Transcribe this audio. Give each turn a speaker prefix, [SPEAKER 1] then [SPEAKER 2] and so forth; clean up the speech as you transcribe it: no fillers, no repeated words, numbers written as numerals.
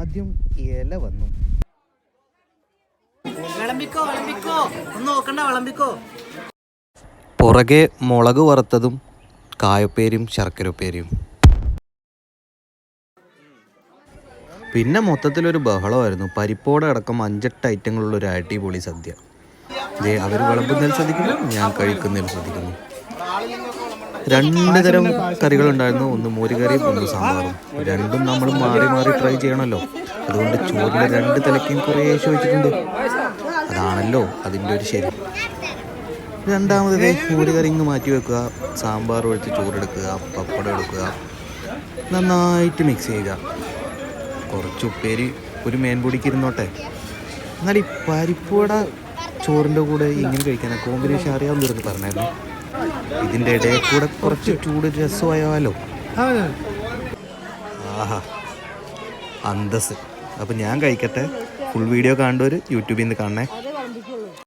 [SPEAKER 1] ആദ്യം ഇല വന്നു. പുറകെ മുളക് വറുത്തതും കായപ്പേരും ശർക്കരപ്പേരും. പിന്നെ മൊത്തത്തിലൊരു ബഹളമായിരുന്നു. പരിപ്പോടെ അടക്കം 5-8 ഐറ്റങ്ങളുള്ള ഒരു അടിപൊളി സദ്യ. അവർ വിളമ്പുന്നതിൽ ശ്രദ്ധിക്കുന്നു, ഞാൻ കഴിക്കുന്നതിൽ ശ്രദ്ധിക്കുന്നു. 2 തരം കറികളുണ്ടായിരുന്നു. ഒന്ന് മോരുകറിയും ഒന്ന് സാമ്പാറും. രണ്ടും നമ്മൾ മാറി മാറി ട്രൈ ചെയ്യണമല്ലോ. അതുകൊണ്ട് ചോറിൻ്റെ 2 തലയ്ക്കും കുറേശ്ശെ വെച്ചിട്ടുണ്ട്. അതാണല്ലോ അതിൻ്റെ ഒരു ശരി. രണ്ടാമത് മോരുകറി ഇങ്ങ് മാറ്റി വെക്കുക, സാമ്പാർ ഒഴിച്ച് ചോറെടുക്കുക, പപ്പടം എടുക്കുക, നന്നായിട്ട് മിക്സ് ചെയ്യുക. കുറച്ച് ഉപ്പേരി ഒരു മേൻപൊടിക്ക് ഇരുന്നോട്ടെ. എന്നാൽ ഈ പരിപ്പുവട ചോറിൻ്റെ കൂടെ ഇങ്ങനെ കഴിക്കാൻ കോമ്പിനേഷൻ അറിയാമെന്ന് പറഞ്ഞ് പറഞ്ഞായിരുന്നു. ഇതിൻ്റെ ഇടയിൽ കൂടെ കുറച്ച് ചൂട് രസമായാലോ. ആഹാ, അന്തസ്. അപ്പം ഞാൻ കഴിക്കട്ടെ. ഫുൾ വീഡിയോ കാണേണ്ടവർ യൂട്യൂബിൽ നിന്ന് കാണണേ.